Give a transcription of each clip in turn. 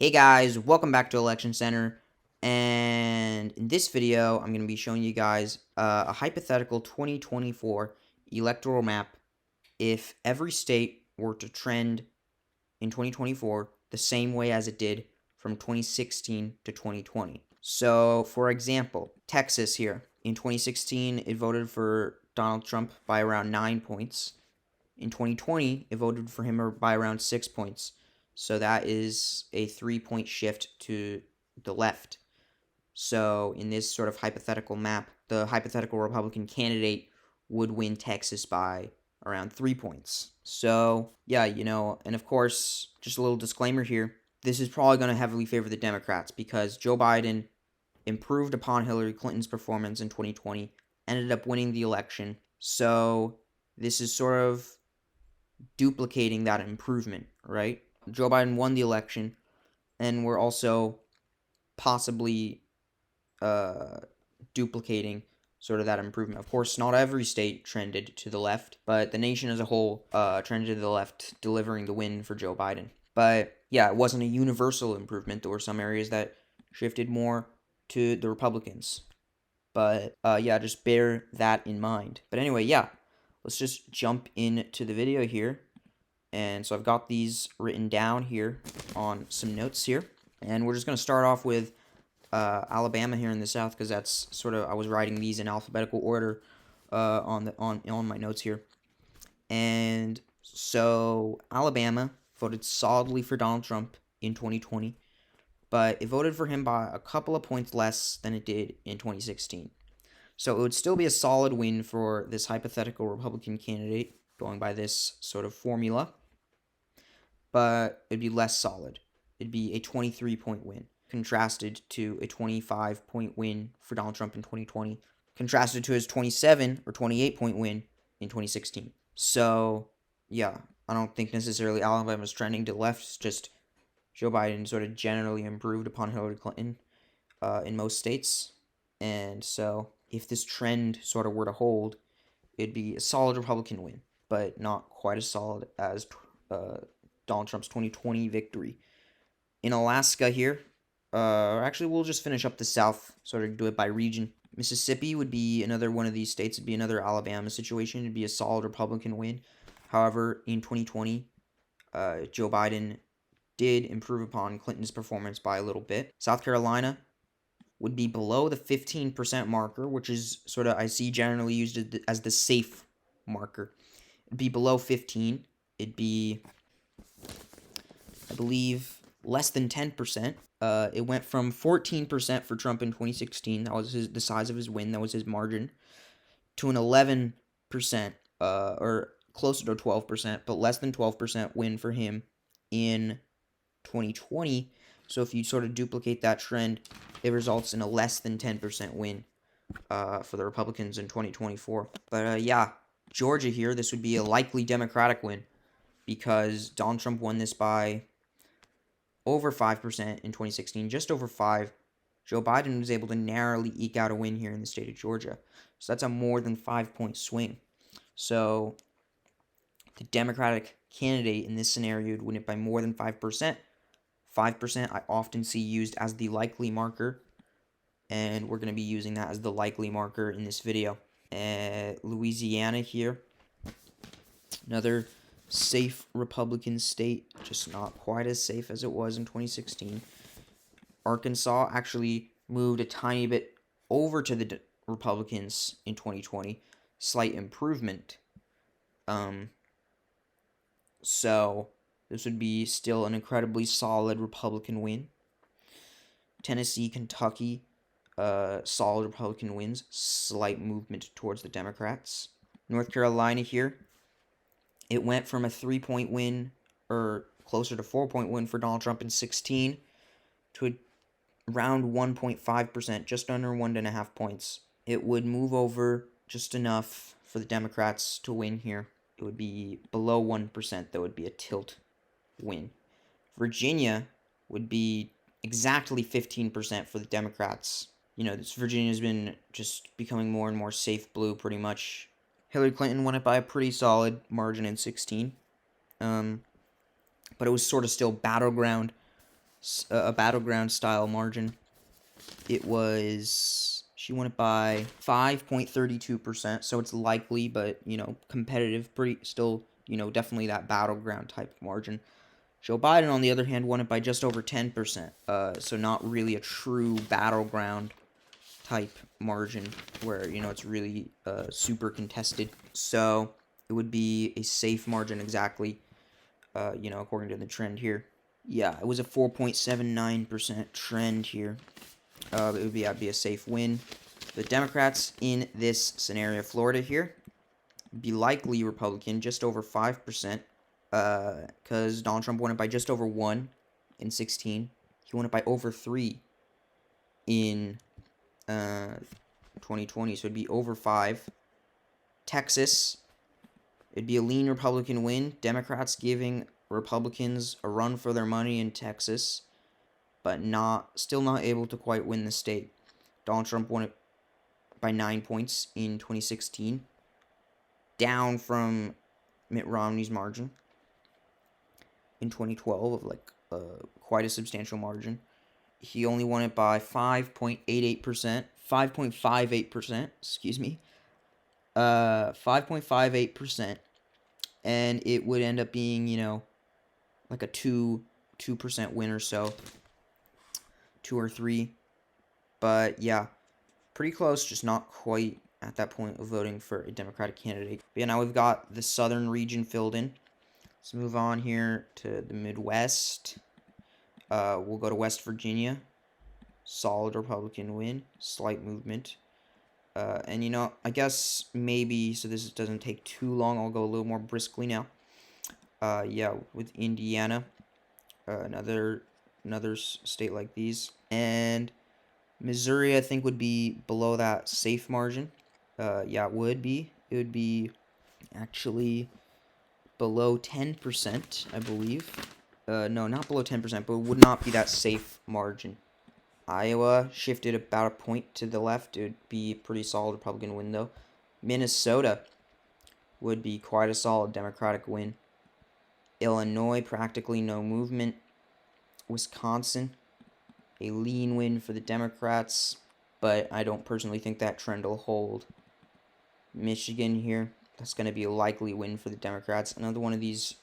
Hey guys, welcome back to Election Center, and in this video I'm going to be showing you guys a hypothetical 2024 electoral map if every state were to trend in 2024 the same way as it did from 2016 to 2020. So, for example, Texas here. In 2016, it voted for Donald Trump by around 9 points. In 2020, it voted for him by around 6 points. So that is a 3-point shift to the left. So in this sort of hypothetical map, the hypothetical Republican candidate would win Texas by around 3 points. So, yeah, and of course, just a little disclaimer here, this is probably going to heavily favor the Democrats because Joe Biden improved upon Hillary Clinton's performance in 2020, ended up winning the election. So this is sort of duplicating that improvement, right? Joe Biden won the election, and we're also possibly duplicating sort of that improvement. Of course, not every state trended to the left, but the nation as a whole trended to the left, delivering the win for Joe Biden. But yeah, it wasn't a universal improvement. There were some areas that shifted more to the Republicans. But yeah, just bear that in mind. But anyway, yeah, let's just jump into the video here. And so I've got these written down here on some notes here. And we're just going to start off with Alabama here in the South because that's sort of, I was writing these in alphabetical order on my notes here. And so Alabama voted solidly for Donald Trump in 2020, but it voted for him by a couple of points less than it did in 2016. So it would still be a solid win for this hypothetical Republican candidate going by this sort of formula, but it'd be less solid. It'd be a 23-point win, contrasted to a 25-point win for Donald Trump in 2020, contrasted to his 27 or 28-point win in 2016. So, yeah, I don't think necessarily Alabama's trending to the left. It's just Joe Biden sort of generally improved upon Hillary Clinton in most states. And so, if this trend sort of were to hold, it'd be a solid Republican win, but not quite as solid as Donald Trump's 2020 victory. In Alaska here, actually, we'll just finish up the South, sort of do it by region. Mississippi would be another one of these states. It'd be another Alabama situation. It'd be a solid Republican win. However, in 2020, Joe Biden did improve upon Clinton's performance by a little bit. South Carolina would be below the 15% marker, which is sort of, I see generally used as the safe marker. It'd be below 15. It'd be, I believe, less than 10%. It went from 14% for Trump in 2016. That was the size of his win. That was his margin. To an 11%, or closer to 12%, but less than 12% win for him in 2020. So if you sort of duplicate that trend, it results in a less than 10% win for the Republicans in 2024. But yeah, Georgia here, this would be a likely Democratic win because Donald Trump won this by over 5% in 2016, just over 5. Joe Biden was able to narrowly eke out a win here in the state of Georgia. So that's a more than 5-point swing. So the Democratic candidate in this scenario would win it by more than 5%. 5% I often see used as the likely marker, and we're going to be using that as the likely marker in this video. Louisiana here, another safe Republican state, just not quite as safe as it was in 2016. Arkansas actually moved a tiny bit over to the Republicans in 2020, slight improvement. So this would be still an incredibly solid Republican win. Tennessee, Kentucky, solid Republican wins, slight movement towards the Democrats. North Carolina here, it went from a 3-point win, or closer to 4-point win for Donald Trump in 16, to around 1.5%, just under 1.5 points. It would move over just enough for the Democrats to win here. It would be below 1%. That would be a tilt win. Virginia would be exactly 15% for the Democrats. This Virginia has been just becoming more and more safe blue pretty much. Hillary Clinton won it by a pretty solid margin in 16. But it was sort of still battleground a battleground style margin. She won it by 5.32%, so it's likely, but, competitive, still, definitely that battleground type of margin. Joe Biden, on the other hand, won it by just over 10%, so not really a true battleground type margin where, it's really super contested. So it would be a safe margin exactly, according to the trend here. Yeah, it was a 4.79% trend here. It would be a safe win. The Democrats in this scenario, Florida here, be likely Republican, just over 5%, because Donald Trump won it by just over 1 in 16. He won it by over 3 in 2020, so it'd be over 5. Texas, it'd be a lean Republican win. Democrats giving Republicans a run for their money in Texas, but still not able to quite win the state. Donald Trump won it by 9 points in 2016, down from Mitt Romney's margin in 2012 of quite a substantial margin. He only won it by 5.88%, 5.58%, excuse me, 5.58%, and it would end up being, like a 2% win or so, 2 or 3, but yeah, pretty close, just not quite at that point of voting for a Democratic candidate. But yeah, now we've got the southern region filled in. Let's move on here to the Midwest. We'll go to West Virginia. Solid Republican win, slight movement. And I guess maybe, so this doesn't take too long, I'll go a little more briskly now. Yeah, with Indiana, another state like these. And Missouri, I think, would be below that safe margin. Yeah, it would be. It would be actually below 10%, I believe. No, not below 10%, but it would not be that safe margin. Iowa shifted about a point to the left. It would be a pretty solid Republican win, though. Minnesota would be quite a solid Democratic win. Illinois, practically no movement. Wisconsin, a lean win for the Democrats, but I don't personally think that trend will hold. Michigan here, that's going to be a likely win for the Democrats. Another one of these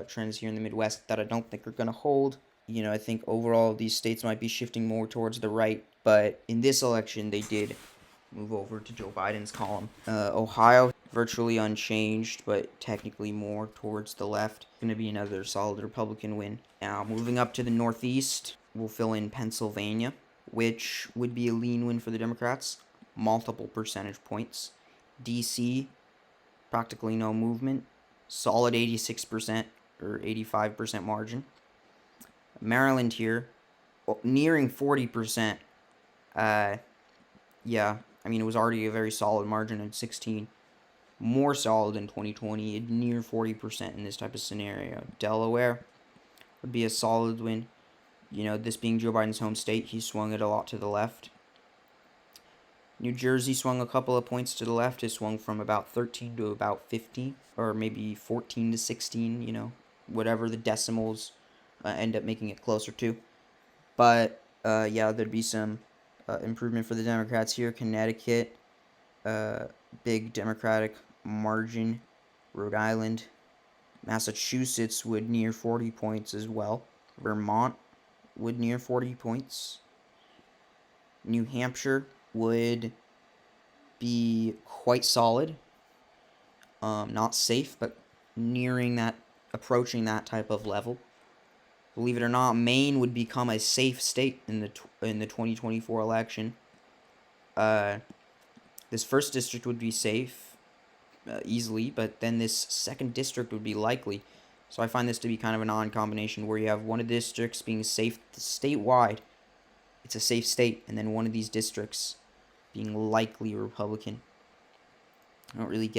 trends here in the Midwest that I don't think are going to hold. I think overall these states might be shifting more towards the right, but in this election they did move over to Joe Biden's column. Ohio, virtually unchanged, but technically more towards the left. Going to be another solid Republican win. Now, moving up to the Northeast, we'll fill in Pennsylvania, which would be a lean win for the Democrats, multiple percentage points. D.C., practically no movement, solid 86% or 85% margin. Maryland here, nearing 40%. Yeah, I mean, it was already a very solid margin in 16. More solid in 2020, near 40% in this type of scenario. Delaware would be a solid win. This being Joe Biden's home state, he swung it a lot to the left. New Jersey swung a couple of points to the left. It swung from about 13 to about 15, or maybe 14 to 16, whatever the decimals end up making it closer to. But, yeah, there'd be some improvement for the Democrats here. Connecticut, big Democratic margin. Rhode Island. Massachusetts would near 40 points as well. Vermont would near 40 points. New Hampshire would be quite solid. Not safe, but approaching that type of level. Believe it or not, Maine would become a safe state in the 2024 election. This first district would be safe easily, but then this second district would be likely. So I find this to be kind of an odd combination where you have one of the districts being safe statewide. It's a safe state, and then one of these districts being likely Republican. I don't really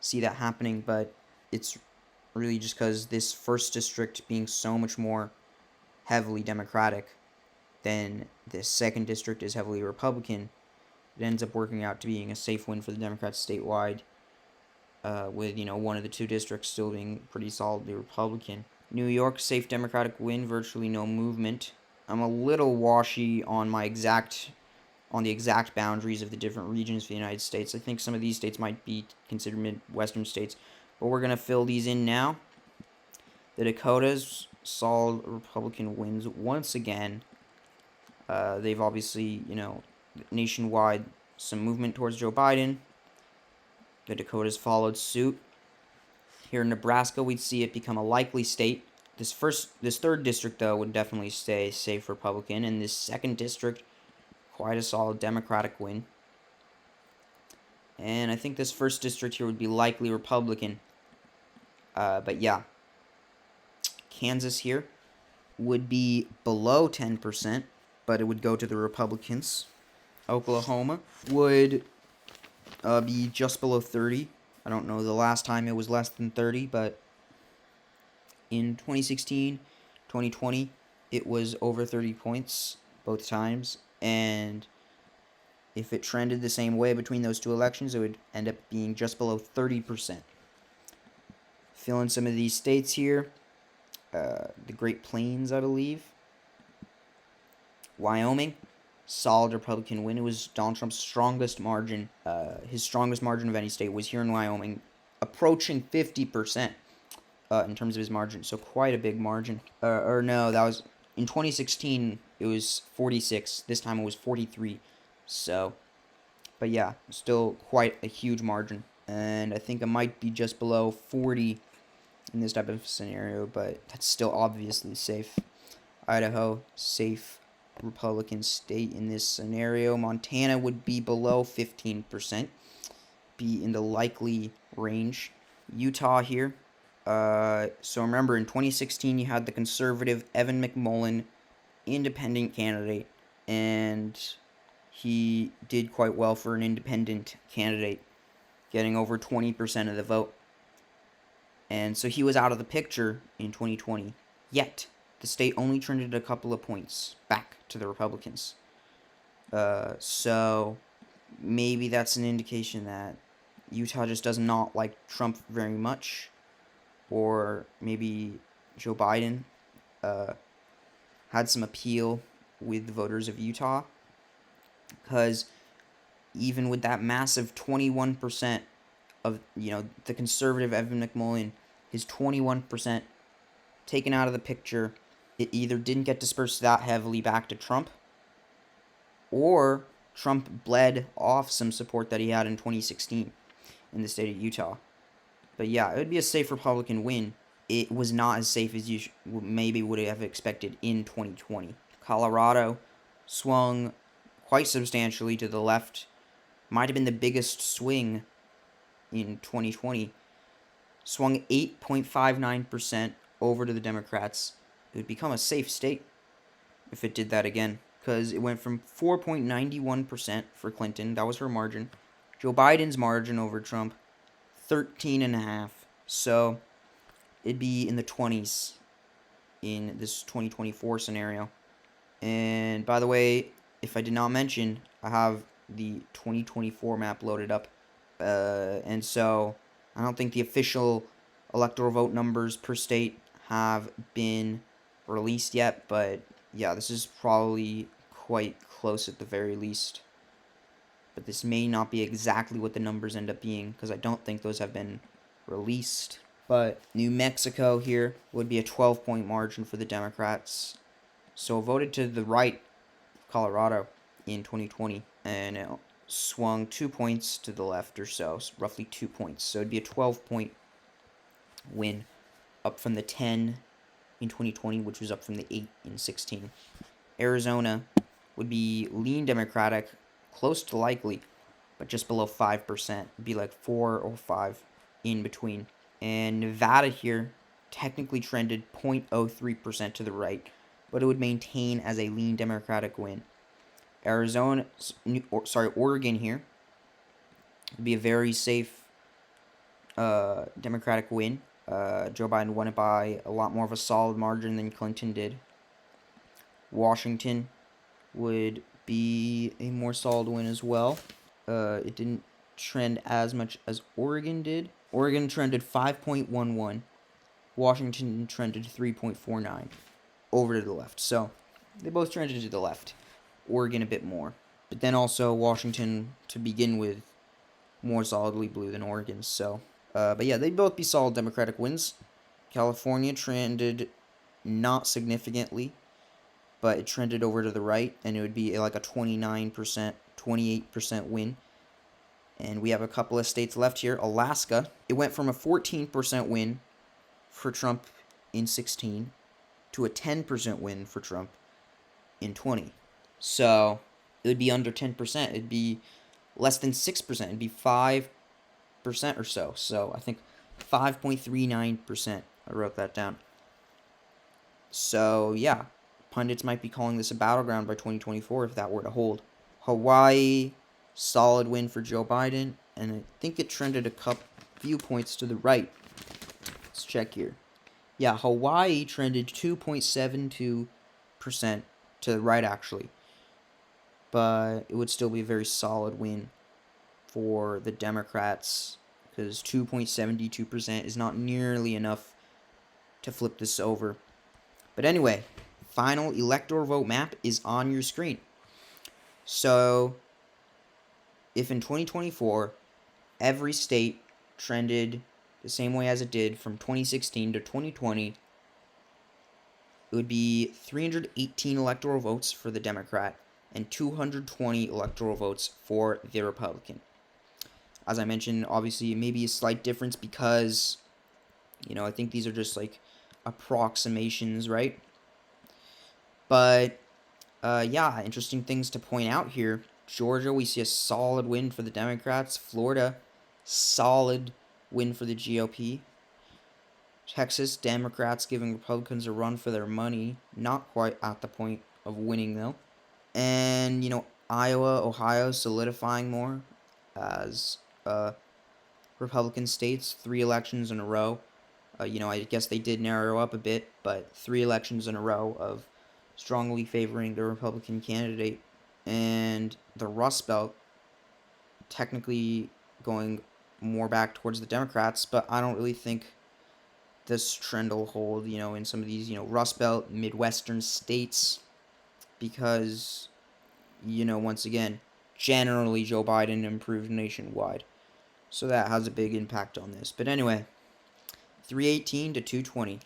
see that happening, but it's really just because this first district being so much more heavily Democratic than this second district is heavily Republican, it ends up working out to being a safe win for the Democrats statewide, with one of the two districts still being pretty solidly Republican. New York, safe Democratic win, virtually no movement. I'm a little washy on the exact boundaries of the different regions of the United States. I think some of these states might be considered Midwestern states, but we're gonna fill these in now. The Dakotas, solid Republican wins once again. They've obviously, nationwide, some movement towards Joe Biden. The Dakotas followed suit. Here in Nebraska, we'd see it become a likely state. This third district, though, would definitely stay safe Republican, and this second district, quite a solid Democratic win. And I think this first district here would be likely Republican. But yeah, Kansas here would be below 10%, but it would go to the Republicans. Oklahoma would be just below 30. I don't know the last time it was less than 30, but in 2016, 2020, it was over 30 points both times. And if it trended the same way between those two elections, it would end up being just below 30%. Fill in some of these states here. The Great Plains, I believe. Wyoming, solid Republican win. It was Donald Trump's strongest margin. His strongest margin of any state was here in Wyoming, approaching 50% in terms of his margin. So quite a big margin. Or no, that was in 2016. It was 46. This time it was 43. So, but yeah, still quite a huge margin. And I think it might be just below 40 in this type of scenario, but that's still obviously safe. Idaho, safe Republican state in this scenario. Montana would be below 15%, be in the likely range. Utah here. So remember, in 2016, you had the conservative Evan McMullin, independent candidate, and he did quite well for an independent candidate, getting over 20% of the vote. And so he was out of the picture in 2020. Yet, the state only trended a couple of points back to the Republicans. So maybe that's an indication that Utah just does not like Trump very much. Or maybe Joe Biden had some appeal with the voters of Utah. Because even with that massive 21% of, the conservative Evan McMullin, his 21% taken out of the picture, it either didn't get dispersed that heavily back to Trump, or Trump bled off some support that he had in 2016 in the state of Utah. But yeah, it would be a safe Republican win. It was not as safe as you maybe would have expected in 2020. Colorado swung quite substantially to the left. Might have been the biggest swing in 2020. Swung 8.59% over to the Democrats. It would become a safe state if it did that again, because it went from 4.91% for Clinton. That was her margin. Joe Biden's margin over Trump, 13.5%. So it'd be in the 20s in this 2024 scenario. And by the way, if I did not mention, I have the 2024 map loaded up. And so I don't think the official electoral vote numbers per state have been released yet, but yeah, this is probably quite close at the very least. But this may not be exactly what the numbers end up being, because I don't think those have been released. But New Mexico here would be a 12-point margin for the Democrats. So voted to the right of Colorado in 2020, and it swung 2 points to the left or so roughly 2 points. So it'd be a 12-point win, up from the 10 in 2020, which was up from the 8 in 16. Arizona would be lean Democratic, close to likely, but just below 5%. It'd be like 4 or 5 in between. And Nevada here technically trended 0.03% to the right, but it would maintain as a lean Democratic win. Oregon here would be a very safe Democratic win. Joe Biden won it by a lot more of a solid margin than Clinton did. Washington would be a more solid win as well. It didn't trend as much as Oregon did. Oregon trended 5.11, Washington trended 3.49 over to the left. So they both trended to the left. Oregon a bit more. But then also Washington, to begin with, more solidly blue than Oregon. So, but yeah, they'd both be solid Democratic wins. California trended not significantly, but it trended over to the right, and it would be like a 29%, 28% win. And we have a couple of states left here. Alaska, it went from a 14% win for Trump in 16 to a 10% win for Trump in 20. So it would be under 10%. It'd be less than 6%. It'd be 5% or so. So I think 5.39%. I wrote that down. So yeah, pundits might be calling this a battleground by 2024 if that were to hold. Hawaii, solid win for Joe Biden, and I think it trended a few points to the right. Let's check here. Yeah, Hawaii trended 2.72% to the right, actually. But it would still be a very solid win for the Democrats, because 2.72% is not nearly enough to flip this over. But anyway, final electoral vote map is on your screen. So, if in 2024, every state trended the same way as it did from 2016 to 2020, it would be 318 electoral votes for the Democrat and 220 electoral votes for the Republican. As I mentioned, obviously, maybe a slight difference because, I think these are just like approximations, right? But, yeah, interesting things to point out here. Georgia, we see a solid win for the Democrats. Florida, solid win for the GOP. Texas, Democrats giving Republicans a run for their money. Not quite at the point of winning, though. And, Iowa, Ohio solidifying more as Republican states, 3 elections in a row. I guess they did narrow up a bit, but 3 elections in a row of strongly favoring the Republican candidate. And the Rust Belt technically going more back towards the Democrats, but I don't really think this trend will hold, in some of these, Rust Belt, Midwestern states, because, once again, generally Joe Biden improved nationwide. So that has a big impact on this. But anyway, 318 to 220.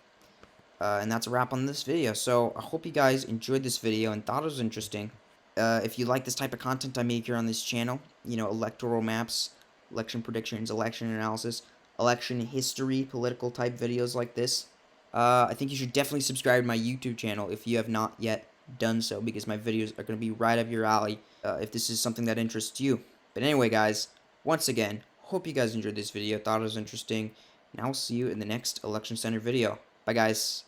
And that's a wrap on this video. So I hope you guys enjoyed this video and thought it was interesting. If you like this type of content I make here on this channel, electoral maps, election predictions, election analysis, election history, political type videos like this, I think you should definitely subscribe to my YouTube channel if you have not yet done so, because my videos are going to be right up your alley if this is something that interests you. But anyway, guys, once again, hope you guys enjoyed this video, thought it was interesting, and I'll see you in the next Election Center video. Bye, guys.